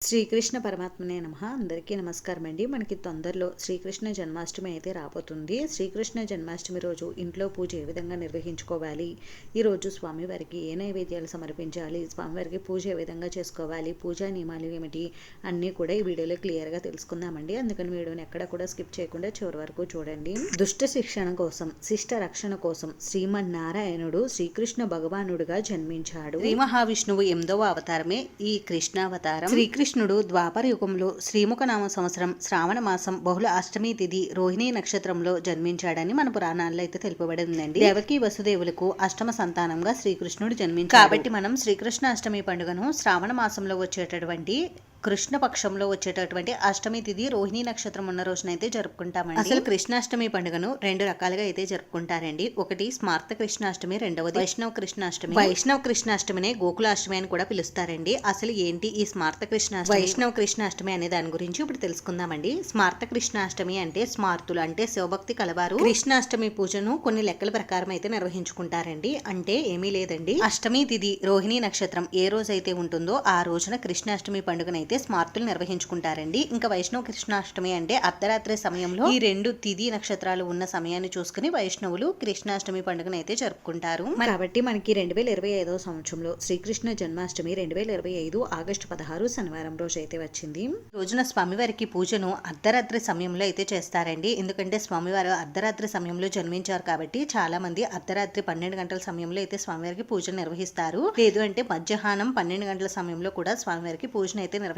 శ్రీకృష్ణ పరమాత్మనే నమః. అందరికీ నమస్కారం అండి. మనకి తొందరలో శ్రీకృష్ణ జన్మాష్టమి అయితే రాబోతుంది. శ్రీకృష్ణ జన్మాష్టమి రోజు ఇంట్లో పూజ ఏ విధంగా నిర్వహించుకోవాలి, ఈరోజు స్వామివారికి ఏ నైవేద్యాలు సమర్పించాలి, స్వామివారికి పూజ ఏ విధంగా చేసుకోవాలి, పూజా నియమాలు ఏమిటి అన్నీ కూడా ఈ వీడియోలో క్లియర్గా తెలుసుకుందామండి. అందుకని వీడియోని ఎక్కడ కూడా స్కిప్ చేయకుండా చివరి వరకు చూడండి. దుష్ట శిక్షణ కోసం, శిష్ట రక్షణ కోసం శ్రీమన్నారాయణుడు శ్రీకృష్ణ భగవానుడుగా జన్మించాడు. శ్రీ మహావిష్ణువు 8వ అవతారమే ఈ కృష్ణావతారం. శ్రీకృష్ణుడు ద్వాపర యుగంలో శ్రీముఖనామ సంవత్సరం శ్రావణ మాసం బహుళ అష్టమి తిథి రోహిణీ నక్షత్రంలో జన్మించాడని మన పురాణాల్లో అయితే తెలుపబడి ఉందండి. దేవకి వసుదేవులకు అష్టమ సంతానంగా శ్రీకృష్ణుడు జన్మించాడు. కాబట్టి మనం శ్రీకృష్ణ అష్టమి పండుగను శ్రావణ మాసంలో వచ్చేటటువంటి కృష్ణ పక్షంలో వచ్చేటటువంటి అష్టమి తిథి రోహిణీ నక్షత్రం ఉన్న రోజునైతే జరుపుకుంటామండి. అసలు కృష్ణాష్టమి పండుగను 2 రకాలుగా అయితే జరుపుకుంటారండి. ఒకటి స్మార్త కృష్ణాష్టమి, రెండవది వైష్ణవ కృష్ణాష్టమి. వైష్ణవ కృష్ణాష్టమినే గోకులాష్టమి అని కూడా పిలుస్తారండి. అసలు ఏంటి ఈ స్మార్త కృష్ణాష్టమి, వైష్ణవ కృష్ణాష్టమి అనే దాని గురించి ఇప్పుడు తెలుసుకుందామండి. స్మార్త కృష్ణాష్టమి అంటే స్మార్తులు అంటే శివభక్తి కలవారు కృష్ణాష్టమి పూజను కొన్ని లెక్కల ప్రకారం అయితే నిర్వహించుకుంటారండి. అంటే ఏమీ లేదండి, అష్టమి తిథి రోహిణీ నక్షత్రం ఏ రోజైతే ఉంటుందో ఆ రోజున కృష్ణాష్టమి పండుగనైతే స్మార్తులు నిర్వహించుకుంటారండి. ఇంకా వైష్ణవ కృష్ణాష్టమి అంటే అర్ధరాత్రి సమయంలో ఈ 2 తిథి నక్షత్రాలు ఉన్న సమయాన్ని చూసుకుని వైష్ణవులు కృష్ణాష్టమి పండుగను అయితే జరుపుకుంటారు. కాబట్టి మనకి 2025వ సంవత్సరంలో శ్రీకృష్ణ జన్మాష్టమి 2025 ఆగస్టు 16 శనివారం రోజు అయితే వచ్చింది. రోజున స్వామివారికి పూజను అర్ధరాత్రి సమయంలో అయితే చేస్తారండి. ఎందుకంటే స్వామివారు అర్ధరాత్రి సమయంలో జన్మించారు కాబట్టి చాలా మంది అర్ధరాత్రి 12 గంటల సమయంలో అయితే స్వామివారికి పూజను నిర్వహిస్తారు. లేదు అంటే మధ్యాహ్నం 12 గంటల సమయంలో కూడా స్వామివారికి పూజను అయితే నిర్వహిస్తారండి.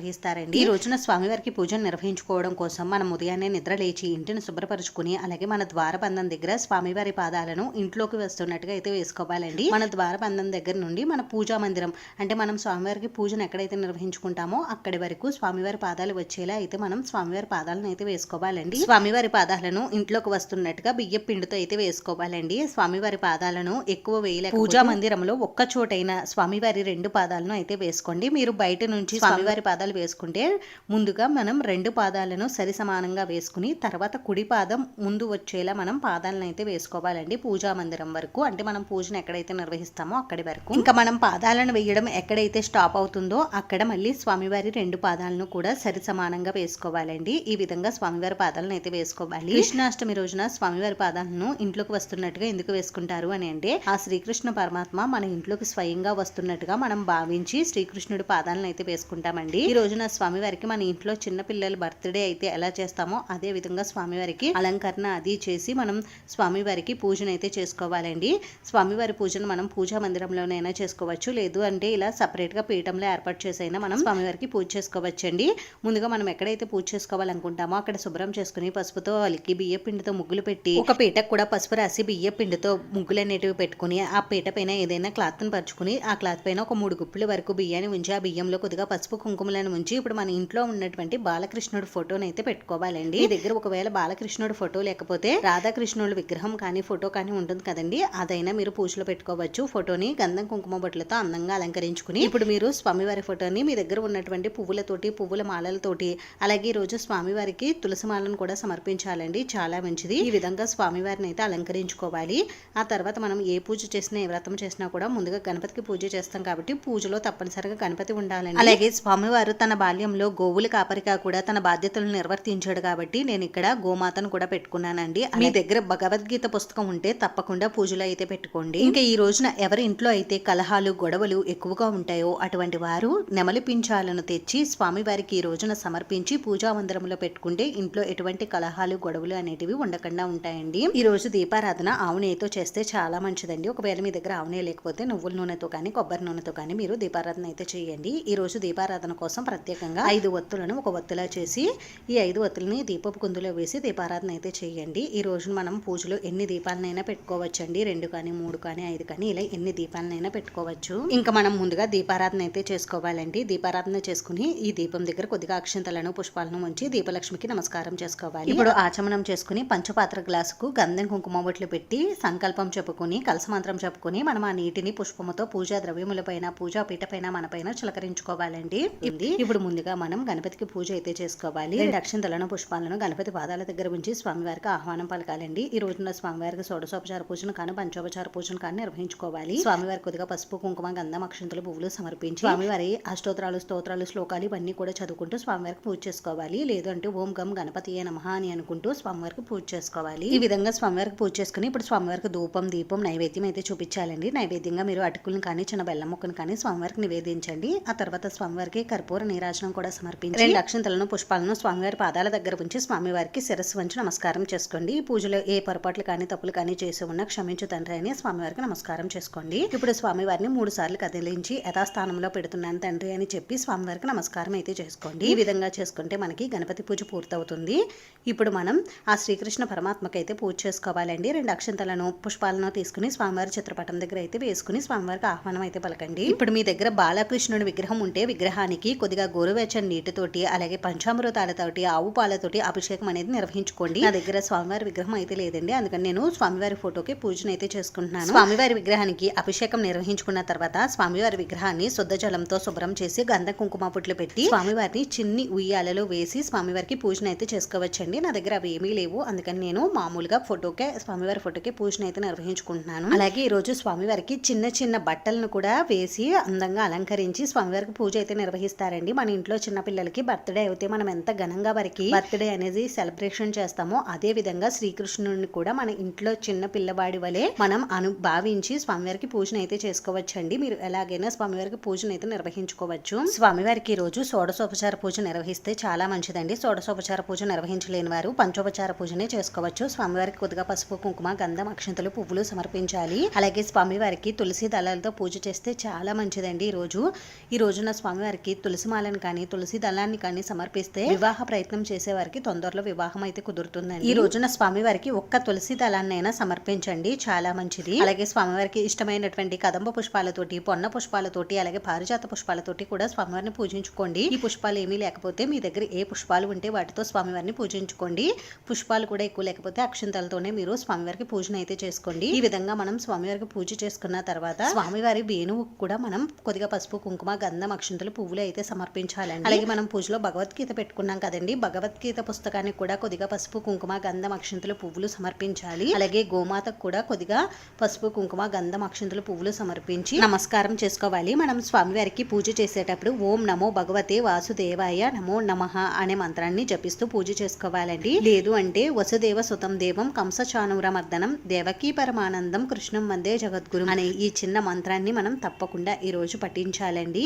ఈ రోజున స్వామివారికి పూజను నిర్వహించుకోవడం కోసం మనం ఉదయాన్నే నిద్ర లేచి ఇంటిని శుభ్రపరుచుకుని అలాగే మన ద్వారబంధం దగ్గర స్వామివారి పాదాలను ఇంట్లోకి వస్తున్నట్టుగా అయితే వేసుకోవాలండి. మన ద్వారబంధం దగ్గర నుండి మన పూజా మందిరం అంటే మనం స్వామివారికి పూజను ఎక్కడైతే నిర్వహించుకుంటామో అక్కడి వరకు స్వామివారి పాదాలు వచ్చేలా అయితే మనం స్వామివారి పాదాలను అయితే వేసుకోవాలండి. స్వామివారి పాదాలను ఇంట్లోకి వస్తున్నట్టుగా బియ్య పిండితో అయితే వేసుకోవాలండి. స్వామివారి పాదాలను ఎక్కువ వేయలేక పూజా మందిరంలో ఒక్క చోటైన స్వామివారి 2 పాదాలను అయితే వేసుకోండి. మీరు బయట నుంచి స్వామివారి పాదాలు వేసుకుంటే ముందుగా మనం 2 పాదాలను సరి సమానంగా వేసుకుని తర్వాత కుడి పాదం ముందు వచ్చేలా మనం పాదాలను అయితే వేసుకోవాలండి. పూజా మందిరం వరకు అంటే మనం పూజను ఎక్కడైతే నిర్వహిస్తామో అక్కడి వరకు. ఇంకా మనం పాదాలను వేయడం ఎక్కడైతే స్టాప్ అవుతుందో అక్కడ మళ్ళీ స్వామివారి 2 పాదాలను కూడా సరి సమానంగా వేసుకోవాలండి. ఈ విధంగా స్వామివారి పాదాలను అయితే వేసుకోవాలి. కృష్ణాష్టమి రోజున స్వామివారి పాదాలను ఇంట్లోకి వస్తున్నట్టుగా ఎందుకు వేసుకుంటారు అని అంటే ఆ శ్రీకృష్ణ పరమాత్మ మన ఇంట్లోకి స్వయంగా వస్తున్నట్టుగా మనం భావించి శ్రీకృష్ణుడి పాదాలను అయితే వేసుకుంటామండి. ఈ రోజున స్వామివారికి మన ఇంట్లో చిన్న పిల్లల బర్త్డే అయితే ఎలా చేస్తామో అదే విధంగా స్వామివారికి అలంకరణ అది చేసి మనం స్వామివారికి పూజను అయితే చేసుకోవాలండి. స్వామివారి పూజను మనం పూజా మందిరంలోనైనా చేసుకోవచ్చు, లేదు అంటే ఇలా సపరేట్ గా పీఠంలో ఏర్పాటు చేసైనా మనం స్వామివారికి పూజ చేసుకోవచ్చండి. ముందుగా మనం ఎక్కడైతే పూజ చేసుకోవాలనుకుంటామో అక్కడ శుభ్రం చేసుకుని పసుపుతో అలికి బియ్య పిండితో ముగ్గులు పెట్టి ఒక పీటకు కూడా పసుపు రాసి బియ్య పిండితో ముగ్గులు అనేటివి పెట్టుకుని ఆ పీట పైన ఏదైనా క్లాత్ ను పరుచుకుని ఆ క్లాత్ పైన ఒక 3 గుప్పిల వరకు బియ్యాన్ని ఉంచి ఆ బియ్యంలో కొద్దిగా పసుపు కుంకుమలను ఉంచి ఇప్పుడు మన ఇంట్లో ఉన్నటువంటి బాలకృష్ణుడు ఫోటోని అయితే పెట్టుకోవాలండి. ఈ దగ్గర ఒకవేళ బాలకృష్ణుడు ఫోటో లేకపోతే రాధాకృష్ణుడు విగ్రహం కానీ ఫోటో కానీ ఉంటుంది కదండి, అదైనా మీరు పూజలో పెట్టుకోవచ్చు. ఫోటోని గంధం కుంకుమ బొట్లతో అందంగా అలంకరించుకుని ఇప్పుడు మీరు స్వామివారి ఫోటోని మీ దగ్గర ఉన్నటువంటి పువ్వులతోటి పువ్వుల మాలలతోటి అలాగే ఈ రోజు స్వామివారికి తులసి మాలను కూడా సమర్పించాలండి. చాలా మంచిది. ఈ విధంగా స్వామివారిని అయితే అలంకరించుకోవాలి. ఆ తర్వాత మనం ఏ పూజ చేసినా ఏ వ్రతం చేసినా కూడా ముందుగా గణపతికి పూజ చేస్తాం కాబట్టి పూజలో తప్పనిసరిగా గణపతి ఉండాలండి. అలాగే స్వామివారు తన బాల్యంలో గోవుల కాపరిగా కూడా తన బాధ్యతలను నిర్వర్తించాడు కాబట్టి నేను ఇక్కడ గోమాతను కూడా పెట్టుకున్నానండి. మీ దగ్గర భగవద్గీత పుస్తకం ఉంటే తప్పకుండా పూజలో అయితే పెట్టుకోండి. ఇంకా ఈ రోజున ఎవరి ఇంట్లో అయితే కలహాలు గొడవలు ఎక్కువగా ఉంటాయో అటువంటి వారు నెమలి పింఛాలను తెచ్చి స్వామివారికి ఈ రోజున సమర్పించి పూజా మందిరంలో పెట్టుకుంటే ఇంట్లో ఎటువంటి కలహాలు గొడవలు అనేటివి ఉండకుండా ఉంటాయండి. ఈ రోజు దీపారాధన ఆవు నెయ్యితో చేస్తే చాలా మంచిదండి. ఒకవేళ మీ దగ్గర ఆవు నెయ్యి లేకపోతే నువ్వుల నూనెతో కానీ కొబ్బరి నూనెతో కానీ మీరు దీపారాధన అయితే చేయండి. ఈ రోజు దీపారాధన కోసం ప్రత్యేకంగా 5 ఒత్తులను ఒక ఒత్తులా చేసి ఈ 5 ఒత్తులని దీపపు కుందులో వేసి దీపారాధన అయితే చేయండి. ఈ రోజు మనం పూజలో ఎన్ని దీపాలనైనా పెట్టుకోవచ్చండి. 2 కానీ 3 కానీ 5 కానీ ఇలా ఎన్ని దీపాలనైనా పెట్టుకోవచ్చు. ఇంకా మనం ముందుగా దీపారాధన అయితే చేసుకోవాలండి. దీపారాధన చేసుకుని ఈ దీపం దగ్గర కొద్దిగా అక్షంతలను పుష్పాలను ఉంచి దీపలక్ష్మికి నమస్కారం చేసుకోవాలి. ఇప్పుడు ఆచమనం చేసుకుని పంచపాత్ర గ్లాసుకు గంధం కుంకుమ బొట్లు పెట్టి సంకల్పం చెప్పుకుని కలసమంత్రం చెప్పుకుని మనం ఆ నీటిని పుష్పముతో పూజా ద్రవ్యముల పైన పూజా పీట పైన మన పైన చిలకరించుకోవాలండి. ఇప్పుడు ముందుగా మనం గణపతికి పూజ అయితే చేసుకోవాలి. 2 అక్షంతలను పుష్పాలను గణపతి పాదాల దగ్గర ఉంచి స్వామివారికి ఆహ్వానం పలకాలండి. ఈ రోజున స్వామివారికి షోడశోపచార పూజను కానీ పంచోపచార పూజను కానీ నిర్వహించుకోవాలి. స్వామివారికి కొద్దిగా పసుపు కుంకుమ గంధం అక్షంతలు పువ్వులు సమర్పించి స్వామివారి అష్టోత్తరాలు స్తోత్రాలు శ్లోకాలు ఇవన్నీ కూడా చదువుకుంటూ స్వామివారికి పూజ చేసుకోవాలి. లేదు అంటే ఓం గం గణపతియే నమః అని అనుకుంటూ స్వామివారికి పూజ చేసుకోవాలి. ఈ విధంగా స్వామివారికి పూజ చేసుకుని ఇప్పుడు స్వామివారికి ధూపం దీపం నైవేద్యం అయితే చూపించాలండి. నైవేద్యంగా మీరు అటుకులను కానీ చిన్న బెల్లం ముక్కను కానీ స్వామివారికి నివేదించండి. ఆ తర్వాత స్వామివారికి కర్పూర నీరాజనం కూడా సమర్పించి 2 అక్షంతలను పుష్పాలను స్వామివారి పాదాల దగ్గర ఉంచి స్వామివారికి శిరస్సు వంచి నమస్కారం చేసుకోండి. ఈ పూజలో ఏ పొరపాట్లు కానీ తప్పులు కానీ చేసి ఉన్నా క్షమించు తండ్రి అని స్వామివారికి నమస్కారం చేసుకోండి. ఇప్పుడు స్వామివారిని 3 సార్లు కదిలించి యథాస్థానంలో పెడుతున్నాను తండ్రి అని చెప్పి స్వామివారికి నమస్కారం అయితే చేసుకోండి. ఈ విధంగా చేసుకుంటే మనకి గణపతి పూజ పూర్తవుతుంది. ఇప్పుడు మనం ఆ శ్రీకృష్ణ పరమాత్మకి అయితే పూజ చేసుకోవాలండి. 2 అక్షంతలను పుష్పాలను తీసుకుని స్వామివారి చిత్రపటం దగ్గర అయితే వేసుకుని స్వామివారికి ఆహ్వానం అయితే పలకండి. ఇప్పుడు మీ దగ్గర బాలకృష్ణుడి విగ్రహం ఉంటే విగ్రహానికి కొద్దిగా గోరువెచ్చని నీటితోటి అలాగే పంచామృతాలతోటి ఆవు పాలతోటి అభిషేకం అనేది నిర్వహించుకోండి. నా దగ్గర స్వామివారి విగ్రహం అయితే లేదండి, అందుకని నేను స్వామివారి ఫోటోకి పూజను అయితే చేసుకుంటున్నాను. స్వామివారి విగ్రహానికి అభిషేకం నిర్వహించుకున్న తర్వాత స్వామివారి విగ్రహాన్ని శుద్ధ జలంతో శుభ్రం చేసి గంధ కుంకుమ పుట్లు పెట్టి స్వామివారిని చిన్ని ఉయ్యాలలో వేసి స్వామివారికి పూజను అయితే చేసుకోవచ్చండి. నా దగ్గర అవి ఏమీ లేవు, అందుకని నేను మామూలుగా స్వామివారి ఫోటోకే పూజను అయితే నిర్వహించుకుంటున్నాను. అలాగే ఈ రోజు స్వామివారికి చిన్న చిన్న బట్టలను కూడా వేసి అందంగా అలంకరించి స్వామివారికి పూజ అయితే నిర్వహిస్తారండి. మన ఇంట్లో చిన్న పిల్లలకి బర్త్డే అయితే మనం ఎంత ఘనంగా వారికి బర్త్డే అనేది సెలబ్రేషన్ చేస్తామో అదే విధంగా శ్రీకృష్ణుడిని కూడా మన ఇంట్లో చిన్న పిల్లవాడి వలె మనం భావించి స్వామివారికి పూజను అయితే చేసుకోవచ్చండి. మీరు ఎలాగైనా స్వామివారికి పూజను అయితే నిర్వహించుకోవచ్చు. స్వామివారికి ఈ రోజు షోడశోపచార పూజ నిర్వహిస్తే చాలా మంచిదండి. షోడశోపచార పూజ నిర్వహించలేని వారు పంచోపచార పూజనే చేసుకోవచ్చు. స్వామివారికి కొద్దిగా పసుపు కుంకుమ గంధం అక్షంతలు పువ్వులు సమర్పించాలి. అలాగే స్వామివారికి తులసి దళాలతో పూజ చేస్తే చాలా మంచిదండి. ఈ రోజున స్వామివారికి తులసి మాలను కానీ తులసి దళాన్ని కానీ సమర్పిస్తే వివాహ ప్రయత్నం చేసే వారికి తొందరలో వివాహం అయితే కుదురుతుందండి. ఈ రోజున స్వామివారికి ఒక్క తులసి దళాన్నైనా సమర్పించండి, చాలా మంచిది. అలాగే స్వామివారికి ఇష్టమైనటువంటి కదంబ పుష్పాలతోటి పొన్న పుష్పాలతోటి అలాగే పారిజాత పుష్పాలతోటి కూడా స్వామివారిని పూజించుకోండి. ఈ పుష్పాలు ఏమీ లేకపోతే మీ దగ్గర ఏ పుష్పాలు ఉంటే వాటితో స్వామివారిని పూజించుకోండి. పుష్పాలు కూడా ఎక్కువ లేకపోతే అక్షంతలతోనే మీరు స్వామివారికి పూజను అయితే చేసుకోండి. ఈ విధంగా మనం స్వామివారికి పూజ చేసుకున్న తర్వాత స్వామివారి వేణువు కూడా మనం కొద్దిగా పసుపు కుంకుమ గంధం అక్షంతలు పువ్వులు అయితే సమర్పించాలండి. అలాగే మనం పూజలో భగవద్గీత పెట్టుకున్నాం కదండి, భగవద్గీత పుస్తకానికి కూడా కొద్దిగా పసుపు కుంకుమ గంధం అక్షంతలు పువ్వులు సమర్పించాలి. అలాగే గోమాతకు కూడా కొద్దిగా పసుపు కుంకుమ గంధం అక్షంతలు పువ్వులు సమర్పించి నమస్కారం చేసుకోవాలి. మనం స్వామివారికి పూజ చేసేటప్పుడు ఓం నమో భగవతే వాసుదేవాయ నమో నమః అనే మంత్రాన్ని జపిస్తూ పూజ చేసుకోవాలండి. లేదు అంటే వసుదేవ సుతం దేవం కంసచానూరమర్దనం దేవకీ పరమానందం కృష్ణం వందే జగద్గురు అనే ఈ చిన్న మంత్రాన్ని మనం తప్పకుండా ఈ రోజు పఠించాలండి.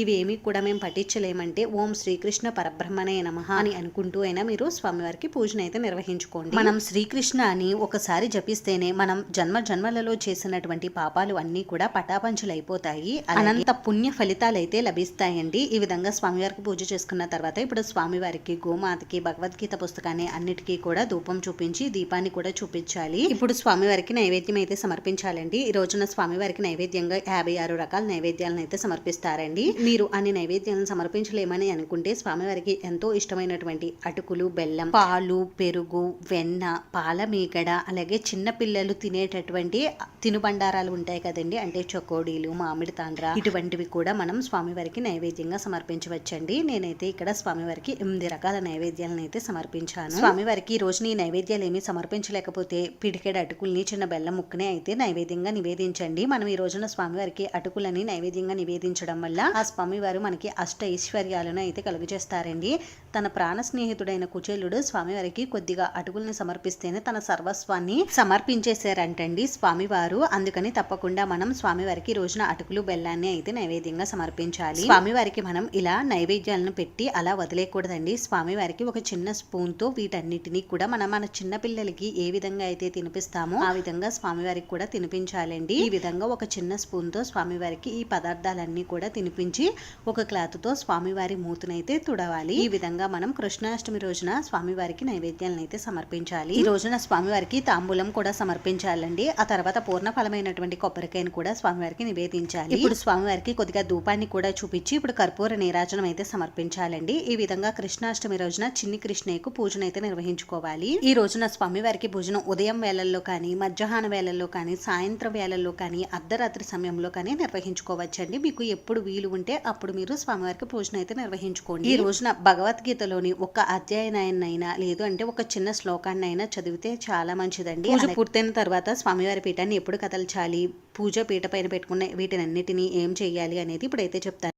ఇవేమి కూడా మేము పఠించలేమంటే ఓం శ్రీకృష్ణ పరబ్రహ్మణే నమః అని అనుకుంటూ అయినా మీరు స్వామివారికి పూజను అయితే నిర్వహించుకోండి. మనం శ్రీకృష్ణ అని ఒకసారి జపిస్తేనే మనం జన్మలలో చేసినటువంటి పాపాలు అన్నీ కూడా పటాపంచలు అయిపోతాయి. అనంత పుణ్య ఫలితాలు అయితే లభిస్తాయండి. ఈ విధంగా స్వామివారికి పూజ చేసుకున్న తర్వాత ఇప్పుడు స్వామివారికి గోమాతకి భగవద్గీత పుస్తకాన్ని అన్నిటికీ కూడా ధూపం చూపించి దీపాన్ని కూడా చూపించాలి. ఇప్పుడు స్వామివారికి నైవేద్యం అయితే సమర్పించాలండి. ఈ రోజున స్వామివారికి నైవేద్యంగా 56 రకాల నైవేద్యాలను అయితే సమర్పిస్తారండి. మీరు అన్ని నైవేద్యాలను సమర్పించలేమని అనుకుంటే స్వామివారికి ఎంతో ఇష్టమైనటువంటి అటుకులు బెల్లం పాలు పెరుగు వెన్న పాల మీగడ అలాగే చిన్న పిల్లలు తినేటటువంటి తినుబండారాలు ఉంటాయి కదండి, అంటే చకోడీలు మామిడి తాండ్ర ఇటువంటివి కూడా మనం స్వామివారికి నైవేద్యంగా సమర్పించవచ్చండి. నేనైతే ఇక్కడ స్వామివారికి 8 రకాల నైవేద్యాలను అయితే సమర్పించాను. స్వామివారికి ఈ రోజున ఈ నైవేద్యాలు ఏమీ సమర్పించలేకపోతే పిడికెడు అటుకుల్ని చిన్న బెల్లం ముక్కనే అయితే నైవేద్యంగా నివేదించండి. మనం ఈ రోజున స్వామివారికి అటుకులని నైవేద్యంగా నివేదించడం వల్ల ఆ స్వామివారు మనకి అష్ట ఐశ్వర్యాలను అయితే కలుగజేస్తారండి. తన ప్రాణ స్నేహితుడైన కుచేలుడు స్వామివారికి కొద్దిగా అటుకుల్ని సమర్పిస్తేనే తన సర్వస్వాన్ని సమర్పించేశారంటండి స్వామివారు. అందుకని తప్పకుండా మనం స్వామివారికి రోజున అటుకులు బెల్లాన్ని అయితే నైవేద్యంగా సమర్పించాలి. స్వామివారికి మనం ఇలా నైవేద్యాలను పెట్టి అలా వదిలేయకూడదండి. స్వామివారికి ఒక చిన్న స్పూన్ తో వీటన్నిటినీ కూడా మన చిన్న పిల్లలకి ఏ విధంగా అయితే తినిపిస్తామో ఆ విధంగా స్వామివారికి కూడా తినిపించాలండి. ఈ విధంగా ఒక చిన్న స్పూన్ తో స్వామివారికి ఈ పదార్థాలన్నీ కూడా తినిపించి ఒక క్లాత్ తో స్వామివారి మూతునైతే తుడవాలి. ఈ విధంగా మనం కృష్ణాష్టమి రోజున స్వామివారికి నైవేద్యాలను అయితే సమర్పించాలి. ఈ రోజున స్వామివారికి తాంబూలం కూడా సమర్పించాలండి. ఆ తర్వాత పూర్ణ ఫలమైనటువంటి కొబ్బరికాయను కూడా స్వామివారికి నివేదించాలి. ఇప్పుడు స్వామివారికి కొద్దిగా ధూపాన్ని కూడా చూపించి ఇప్పుడు కర్పూర నీరాజనం అయితే సమర్పించాలండి. ఈ విధంగా కృష్ణాష్టమి రోజున చిన్ని కృష్ణయ్యకు పూజను అయితే నిర్వహించుకోవాలి. ఈ రోజున స్వామివారికి పూజను ఉదయం వేళల్లో కానీ మధ్యాహ్న వేళల్లో కానీ సాయంత్రం వేళల్లో కానీ అర్ధరాత్రి సమయంలో కానీ నిర్వహించుకోవచ్చండి. మీకు ఎప్పుడు వీలు ఉంటే అప్పుడు మీరు స్వామివారి స్వామివారికి పూజన అయితే నిర్వహించుకోండి. ఈ రోజున భగవద్గీతలోని ఒక అధ్యాయనైనా లేదు అంటే ఒక చిన్న శ్లోకాన్నైనా చదివితే చాలా మంచిదండి. పూజ పూర్తయిన తర్వాత స్వామివారి పీఠాన్ని ఎప్పుడు కదల్చాలి, పూజ పీట పైన పెట్టుకున్న వీటినన్నిటినీ ఏం చేయాలి అనేది ఇప్పుడైతే చెప్తాను.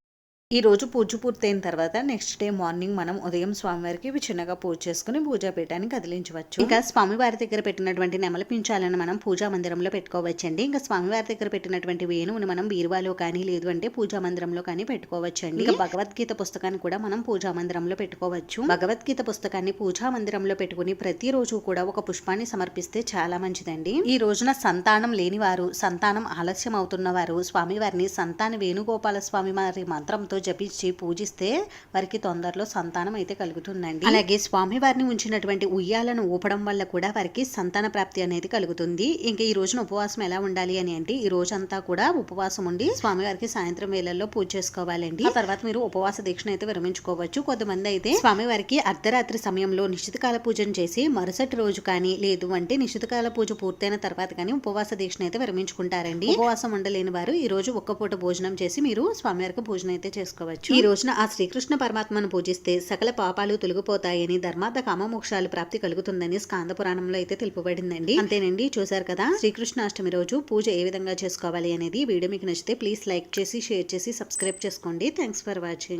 ఈ రోజు పూజ పూర్తయిన తర్వాత నెక్స్ట్ డే మార్నింగ్ మనం ఉదయం స్వామివారికి చిన్నగా పూజ చేసుకుని పూజాపీఠాన్ని కదిలించవచ్చు. ఇంకా స్వామివారి దగ్గర పెట్టినటువంటి నెమలి పించాలను మనం పూజా మందిరంలో పెట్టుకోవచ్చండి. ఇంకా స్వామివారి దగ్గర పెట్టినటువంటి వేణువుని మనం బీరువాలో కానీ లేదు అంటే పూజా మందిరంలో కానీ పెట్టుకోవచ్చండి. ఇంకా భగవద్గీత పుస్తకాన్ని కూడా మనం పూజా మందిరంలో పెట్టుకోవచ్చు. భగవద్గీత పుస్తకాన్ని పూజా మందిరంలో పెట్టుకుని ప్రతిరోజు కూడా ఒక పుష్పాన్ని సమర్పిస్తే చాలా మంచిదండి. ఈ రోజున సంతానం లేని వారు, సంతానం ఆలస్యం అవుతున్న వారు స్వామివారిని సంతాన వేణుగోపాల స్వామి వారి మంత్రంతో జపించి పూజిస్తే వారికి తొందరలో సంతానం అయితే కలుగుతుందండి. అలాగే స్వామి వారిని ఉంచినటువంటి ఉయ్యాలను ఊపడం వల్ల కూడా వారికి సంతాన ప్రాప్తి అనేది కలుగుతుంది. ఇంకా ఈ రోజున ఉపవాసం ఎలా ఉండాలి అని అంటే ఈ రోజంతా కూడా ఉపవాసం ఉండి స్వామివారికి సాయంత్రం వేళల్లో పూజ చేసుకోవాలండి. ఆ తర్వాత మీరు ఉపవాస దీక్షను అయితే విరమించుకోవచ్చు. కొంతమంది అయితే స్వామివారికి అర్ధరాత్రి సమయంలో నిశ్చితకాల పూజను చేసి మరుసటి రోజు కానీ లేదు అంటే నిశ్చితకాల పూజ పూర్తయిన తర్వాత కానీ ఉపవాస దీక్షను అయితే విరమించుకుంటారండి. ఉపవాసం ఉండలేని వారు ఈ రోజు ఒక్క పూట భోజనం చేసి మీరు స్వామివారికి పూజన అయితే చేసుకోవచ్చు. ఈ రోజున ఆ శ్రీకృష్ణ పరమాత్మను పూజిస్తే సకల పాపాలు తొలగిపోతాయని, ధర్మార్థ కామమోక్షాలు ప్రాప్తి కలుగుతుందని స్కాంద పురాణంలో అయితే తెలుపబడిందండి. అంతేనండి, చూసారు కదా శ్రీకృష్ణాష్టమి రోజు పూజ ఏ విధంగా చేసుకోవాలి అనేది. వీడియో మీకు నచ్చితే ప్లీజ్ లైక్ చేసి షేర్ చేసి సబ్స్క్రైబ్ చేసుకోండి. Thanks for watching.